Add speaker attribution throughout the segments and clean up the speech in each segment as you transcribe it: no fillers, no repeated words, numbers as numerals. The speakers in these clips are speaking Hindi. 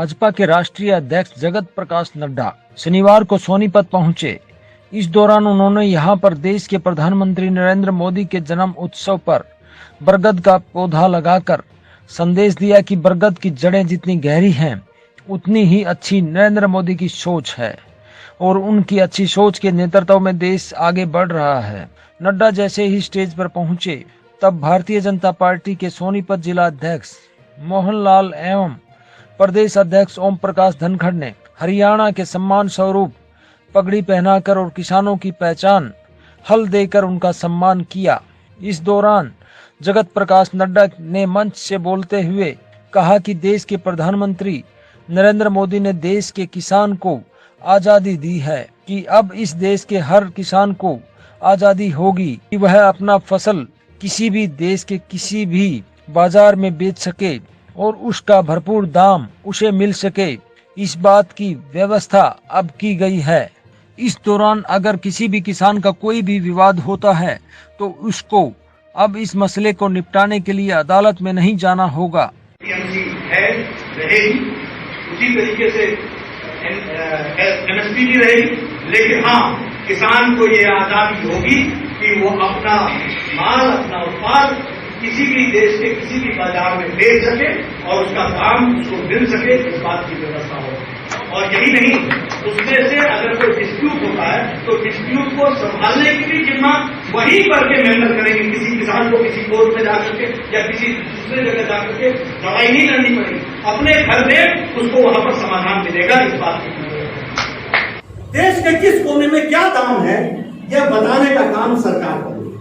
Speaker 1: भाजपा के राष्ट्रीय अध्यक्ष जगत प्रकाश नड्डा शनिवार को सोनीपत पहुंचे। इस दौरान उन्होंने यहां पर देश के प्रधानमंत्री नरेंद्र मोदी के जन्म उत्सव पर बरगद का पौधा लगाकर संदेश दिया कि बरगद की जड़ें जितनी गहरी हैं उतनी ही अच्छी नरेंद्र मोदी की सोच है और उनकी अच्छी सोच के नेतृत्व में देश आगे बढ़ रहा है। नड्डा जैसे ही स्टेज पर पहुंचे तब भारतीय जनता पार्टी के सोनीपत जिला अध्यक्ष मोहनलाल एवं प्रदेश अध्यक्ष ओम प्रकाश धनखड़ ने हरियाणा के सम्मान स्वरूप पगड़ी पहनाकर और किसानों की पहचान हल देकर उनका सम्मान किया। इस दौरान जगत प्रकाश नड्डा ने मंच से बोलते हुए कहा कि देश के प्रधानमंत्री नरेंद्र मोदी ने देश के किसान को आजादी दी है कि अब इस देश के हर किसान को आजादी होगी कि वह अपना फसल किसी भी देश के किसी भी बाजार में बेच सके और उसका भरपूर दाम उसे मिल सके। इस बात की व्यवस्था अब की गई है। इस दौरान अगर किसी भी किसान का कोई भी विवाद होता है तो उसको अब इस मसले को निपटाने के लिए अदालत में नहीं जाना होगा।
Speaker 2: है रहेगी उसी तरीके से एमएसपी भी रहेगी, लेकिन हाँ किसान को ये आजादी होगी कि वो अपना माल अपना उत्पाद किसी भी देश के किसी भी बाजार में बेच सके और उसका दाम उसको मिल सके, इस बात की व्यवस्था हो। और यही नहीं, उसमें से अगर कोई डिस्प्यूट होता है तो डिस्प्यूट को संभालने की भी जिम्मा वहीं पर के मेंबर करेंगे। किसी किसान को किसी कोर्ट में जाकर के या किसी दूसरे जगह जाकर के लड़ाई नहीं लड़नी पड़ेगी, अपने घर में उसको वहां पर समाधान मिलेगा। इस बात की
Speaker 3: देश के किस कोने में क्या दाम है यह बताने का काम सरकार करेगी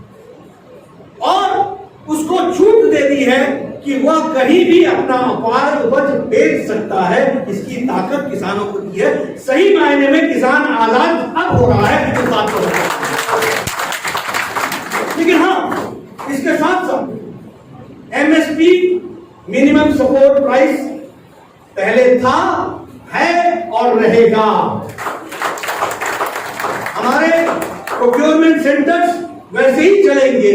Speaker 3: और उसको छूट दे दी है कि वह कहीं भी अपना अपार उपज बेच सकता है। इसकी ताकत किसानों को दी है। सही मायने में किसान आजाद अब हो रहा है इस बात को। लेकिन हाँ, इसके साथ साथ एमएसपी मिनिमम सपोर्ट प्राइस पहले था, है और रहेगा। हमारे प्रोक्योरमेंट सेंटर्स वैसे ही चलेंगे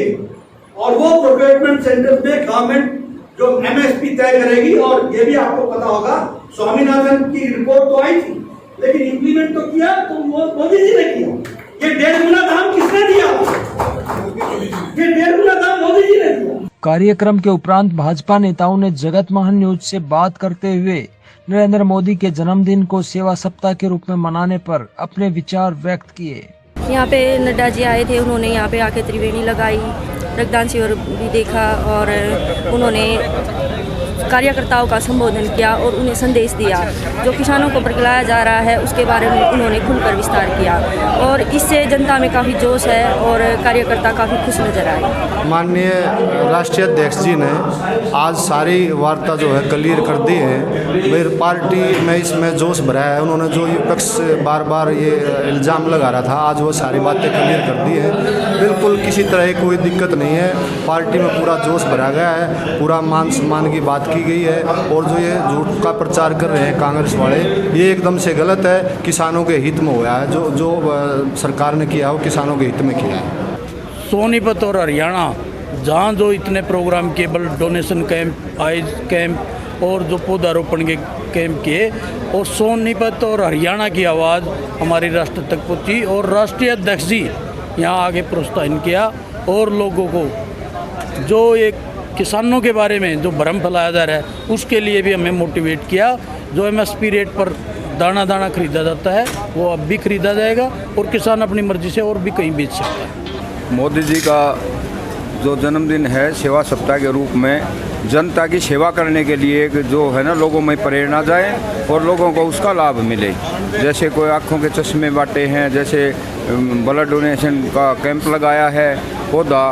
Speaker 3: और वो प्रोक्योरमेंट सेंटर्स में गवर्नमेंट जो एमएसपी तय करेगी। और ये भी आपको पता होगा, स्वामीनाथन की रिपोर्ट तो आई थी लेकिन इंप्लीमेंट तो किया तो मोदी जी ने किया। ये 1.5 गुना दाम किसने दिया? ये 1.5 गुना दाम मोदी जी ने दिया।
Speaker 1: कार्यक्रम के उपरांत भाजपा नेताओं ने जगत महान न्यूज से बात करते हुए नरेंद्र मोदी के जन्मदिन को सेवा सप्ताह के रूप में मनाने पर अपने विचार व्यक्त किए।
Speaker 4: यहाँ पे नड्डा जी आए थे, उन्होंने यहाँ पे आके त्रिवेणी लगाई, रक्तदान शिविर भी देखा और उन्होंने कार्यकर्ताओं का संबोधन किया और उन्हें संदेश दिया। जो किसानों को बरगलाया जा रहा है उसके बारे में उन्होंने खुलकर विस्तार किया और इससे जनता में काफ़ी जोश है और कार्यकर्ता काफ़ी खुश नजर आए।
Speaker 5: माननीय राष्ट्रीय अध्यक्ष जी ने आज सारी वार्ता जो है क्लियर कर दी है। मेरी पार्टी में इसमें जोश भरा है। उन्होंने जो विपक्ष बार बार ये इल्ज़ाम लगा रहा था, आज वो सारी बातें क्लियर कर दी है। बिल्कुल किसी तरह की कोई दिक्कत नहीं है। पार्टी में पूरा जोश भरा गया है, पूरा मान सम्मान की बात की गई है और जो ये झूठ का प्रचार कर रहे हैं कांग्रेस वाले, ये एकदम से गलत है। किसानों के हित में हुआ है, जो सरकार ने किया वो किसानों के हित में किया है।
Speaker 6: सोनीपत और हरियाणा जहाँ जो इतने प्रोग्राम केवल डोनेशन कैंप, आइज कैंप और जो पौधारोपण के कैंप किए और सोनीपत और हरियाणा की आवाज़ हमारी राष्ट्र तक पहुँची और राष्ट्रीय अध्यक्ष जी यहाँ आगे प्रोत्साहन किया और लोगों को जो एक किसानों के बारे में जो भ्रम फैलाया जा रहा है उसके लिए भी हमें मोटिवेट किया। जो एमएसपी रेट पर दाना दाना खरीदा जाता है वो अब भी खरीदा जाएगा और किसान अपनी मर्जी से और भी कहीं बेच सकता है।
Speaker 7: मोदी जी का जो जन्मदिन है सेवा सप्ताह के रूप में जनता की सेवा करने के लिए जो है ना लोगों में प्रेरणा जाए और लोगों को उसका लाभ मिले। जैसे कोई आँखों के चश्मे बांटे हैं, जैसे ब्लड डोनेशन का कैंप लगाया है, पौधा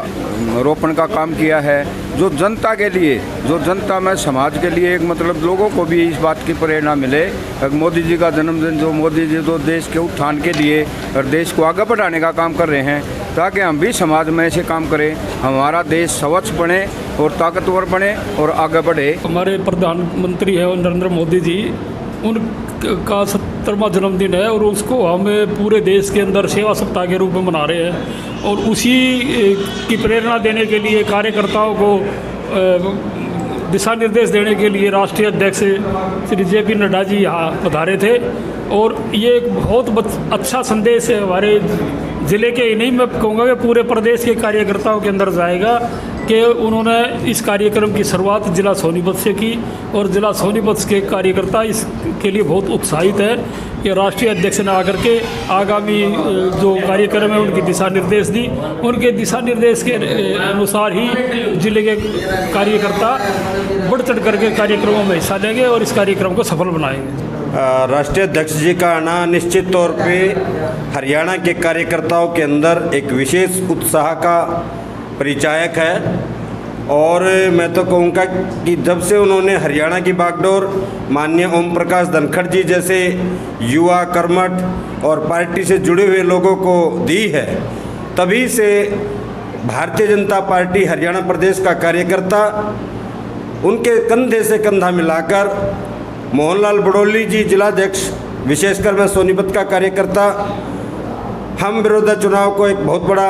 Speaker 7: रोपण का काम किया है, जो जनता के लिए, जो जनता में समाज के लिए एक मतलब लोगों को भी इस बात की प्रेरणा मिले। मोदी जी का जन्मदिन, जो मोदी जी तो देश के उत्थान के लिए और देश को आगे बढ़ाने का काम कर रहे हैं, ताकि हम भी समाज में ऐसे काम करें, हमारा देश स्वच्छ बने और ताकतवर बने और आगे बढ़े।
Speaker 8: हमारे प्रधानमंत्री है नरेंद्र मोदी जी, उनका 70वां जन्मदिन है और उसको हम पूरे देश के अंदर सेवा सप्ताह के रूप में मना रहे हैं और उसी की प्रेरणा देने के लिए कार्यकर्ताओं को दिशा निर्देश देने के लिए राष्ट्रीय अध्यक्ष श्री JP नड्डा जी यहाँ पधारे थे और ये एक बहुत अच्छा संदेश है हमारे ज़िले के ही नहीं, मैं कहूँगा कि पूरे प्रदेश के कार्यकर्ताओं के अंदर जाएगा कि उन्होंने इस कार्यक्रम की शुरुआत जिला सोनीपत से की और जिला सोनीपत के कार्यकर्ता इसके लिए बहुत उत्साहित है कि राष्ट्रीय अध्यक्ष ने आकर के आगामी जो कार्यक्रम है उनकी दिशा निर्देश दी। उनके दिशा निर्देश के अनुसार ही जिले के कार्यकर्ता बढ़ चढ़ करके कार्यक्रमों में हिस्सा लेंगे और इस कार्यक्रम को सफल बनाएंगे।
Speaker 9: राष्ट्रीय अध्यक्ष जी का आना निश्चित तौर पे हरियाणा के कार्यकर्ताओं के अंदर एक विशेष उत्साह का परिचायक है और मैं तो कहूँगा कि जब से उन्होंने हरियाणा की बागडोर माननीय ओम प्रकाश धनखड़ जी जैसे युवा कर्मठ और पार्टी से जुड़े हुए लोगों को दी है, तभी से भारतीय जनता पार्टी हरियाणा प्रदेश का कार्यकर्ता उनके कंधे से कंधा मिलाकर मोहनलाल बड़ौली जी जिलाध्यक्ष, विशेषकर मैं सोनीपत का कार्यकर्ता, हम विरोधा चुनाव को एक बहुत बड़ा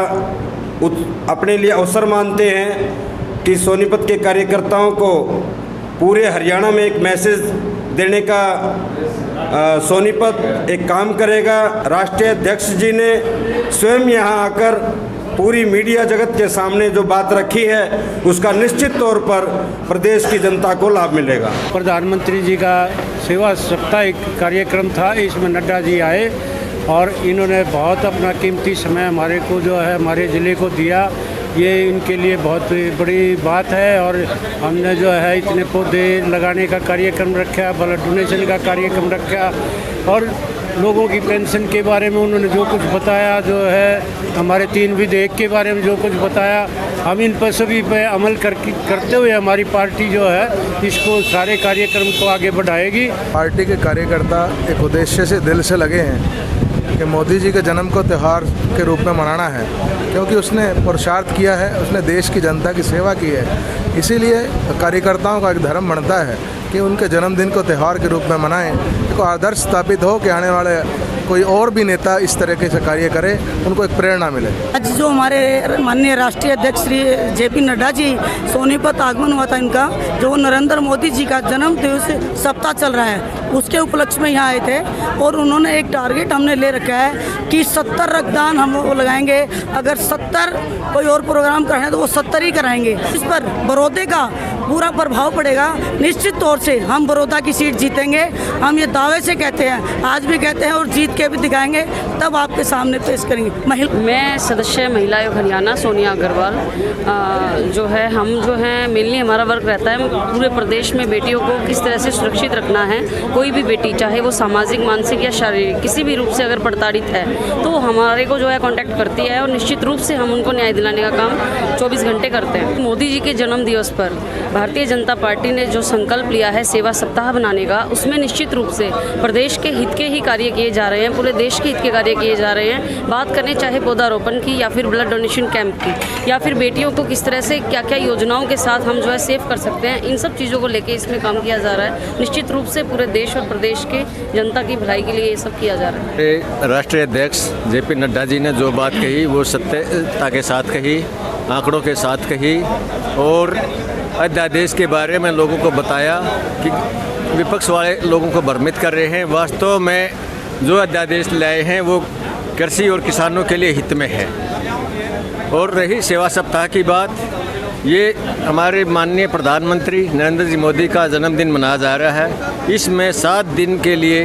Speaker 9: अपने लिए अवसर मानते हैं कि सोनीपत के कार्यकर्ताओं को पूरे हरियाणा में एक मैसेज देने का सोनीपत एक काम करेगा। राष्ट्रीय अध्यक्ष जी ने स्वयं यहाँ आकर पूरी मीडिया जगत के सामने जो बात रखी है उसका निश्चित तौर पर प्रदेश की जनता को लाभ मिलेगा।
Speaker 10: प्रधानमंत्री जी का सेवा सप्ताह एक कार्यक्रम था, इसमें नड्डा जी आए और इन्होंने बहुत अपना कीमती समय हमारे को जो है हमारे ज़िले को दिया। ये इनके लिए बहुत बड़ी बात है और हमने जो है इतने पौधे लगाने का कार्यक्रम रखा, ब्लड डोनेशन का कार्यक्रम रखा और लोगों की पेंशन के बारे में उन्होंने जो कुछ बताया, जो है हमारे 3 विधेयक के बारे में जो कुछ बताया, हम इन पर सभी पे अमल करते हुए हमारी पार्टी जो है इसको सारे कार्यक्रम को आगे बढ़ाएगी।
Speaker 11: पार्टी के कार्यकर्ता एक उद्देश्य से दिल से लगे हैं कि मोदी जी के जन्म को त्यौहार के रूप में मनाना है, क्योंकि उसने पुरुषार्थ किया है, उसने देश की जनता की सेवा की है। इसीलिए कार्यकर्ताओं का एक धर्म बनता है कि उनके जन्मदिन को त्यौहार के रूप में मनाएं, एक आदर्श स्थापित हो कि आने वाले कोई और भी नेता इस तरीके से कार्य करे, उनको एक प्रेरणा मिले।
Speaker 12: आज जो हमारे माननीय राष्ट्रीय अध्यक्ष श्री JP नड्डा जी सोनीपत आगमन हुआ था इनका, जो नरेंद्र मोदी जी का जन्म दिवस सप्ताह चल रहा है उसके उपलक्ष्य में यहाँ आए थे और उन्होंने एक टारगेट हमने ले रखा है कि 70 रक्तदान हम वो लगाएंगे। अगर 70 कोई और प्रोग्राम करना है तो वो 70 ही कराएंगे। इस पर बड़ौदे का पूरा प्रभाव पड़ेगा। निश्चित तौर से हम बड़ौदा की सीट जीतेंगे, हम ये दावे से कहते हैं, आज भी कहते हैं और जीत के भी दिखाएंगे, तब आपके सामने पेश करेंगे।
Speaker 13: मैं सदस्य महिला आयोग हरियाणा सोनिया अग्रवाल जो है, हम जो है मेनली हमारा वर्क रहता है पूरे प्रदेश में बेटियों को किस तरह से सुरक्षित रखना है। कोई भी बेटी चाहे वो सामाजिक, मानसिक या शारीरिक किसी भी रूप से अगर प्रताड़ित है तो हमारे को जो है कांटेक्ट करती है और निश्चित रूप से हम उनको न्याय दिलाने का काम 24 घंटे करते हैं। मोदी जी के जन्म दिवस पर भारतीय जनता पार्टी ने जो संकल्प लिया है सेवा सप्ताह बनाने का, उसमें निश्चित रूप से प्रदेश के हित के ही कार्य किए जा रहे हैं, पूरे देश के हित के कार्य किए जा रहे हैं। बात करें चाहे पौधारोपण की या फिर ब्लड डोनेशन कैंप की या फिर बेटियों को किस तरह से क्या क्या योजनाओं के साथ हम जो है सेव कर सकते हैं, इन सब चीज़ों को लेके इसमें काम किया जा रहा है। निश्चित रूप से पूरे देश और प्रदेश के जनता की भलाई के लिए ये सब किया जा रहा है।
Speaker 14: राष्ट्रीय अध्यक्ष JP नड्डा जी ने जो बात कही वो सत्यता के साथ कही, आंकड़ों के साथ कही और अध्यादेश के बारे में लोगों को बताया कि विपक्ष वाले लोगों को भ्रमित कर रहे हैं। वास्तव में जो अध्यादेश लाए हैं वो कृषि और किसानों के लिए हित में है। और रही सेवा सप्ताह की बात, ये हमारे माननीय प्रधानमंत्री नरेंद्र जी मोदी का जन्मदिन मनाया जा रहा है। इसमें 7 दिन के लिए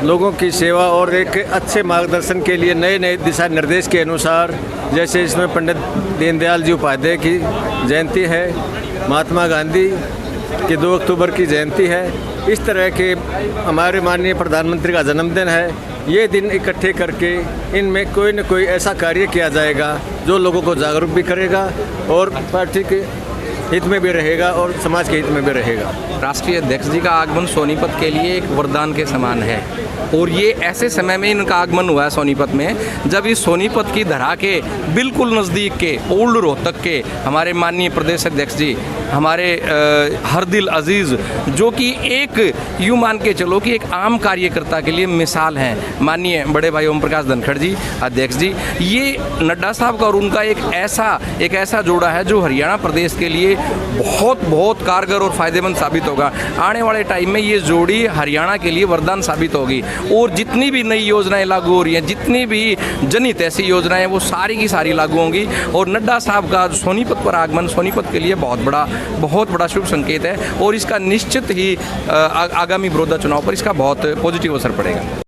Speaker 14: लोगों की सेवा और एक अच्छे मार्गदर्शन के लिए नए नए दिशा निर्देश के अनुसार, जैसे इसमें पंडित दीनदयाल जी उपाध्याय की जयंती है, महात्मा गांधी की 2 अक्टूबर की जयंती है, इस तरह के हमारे माननीय प्रधानमंत्री का जन्मदिन है। ये दिन इकट्ठे करके इनमें कोई न कोई ऐसा कार्य किया जाएगा जो लोगों को जागरूक भी करेगा और पार्टी के हित में भी रहेगा और समाज के हित में भी रहेगा।
Speaker 15: राष्ट्रीय अध्यक्ष जी का आगमन सोनीपत के लिए एक वरदान के समान है और ये ऐसे समय में इनका आगमन हुआ है सोनीपत में जब इस सोनीपत की धरा के बिल्कुल नज़दीक के ओल्ड रोहतक के हमारे माननीय प्रदेश अध्यक्ष जी हमारे हरदिल अजीज़ जो कि एक यूँ मान के चलो कि एक आम कार्यकर्ता के लिए मिसाल हैं माननीय बड़े भाई ओम प्रकाश धनखड़ जी अध्यक्ष जी, ये नड्डा साहब का और उनका एक ऐसा जोड़ा है जो हरियाणा प्रदेश के लिए बहुत कारगर और फ़ायदेमंद साबित होगा। आने वाले टाइम में ये जोड़ी हरियाणा के लिए वरदान साबित होगी और जितनी भी नई योजनाएं लागू हो रही हैं, जितनी भी जनहित ऐसी योजनाएं वो सारी की सारी लागू होंगी और नड्डा साहब का सोनीपत पर आगमन सोनीपत के लिए बहुत बड़ा शुभ संकेत है और इसका निश्चित ही आगामी बड़ौदा चुनाव पर इसका बहुत पॉजिटिव असर पड़ेगा।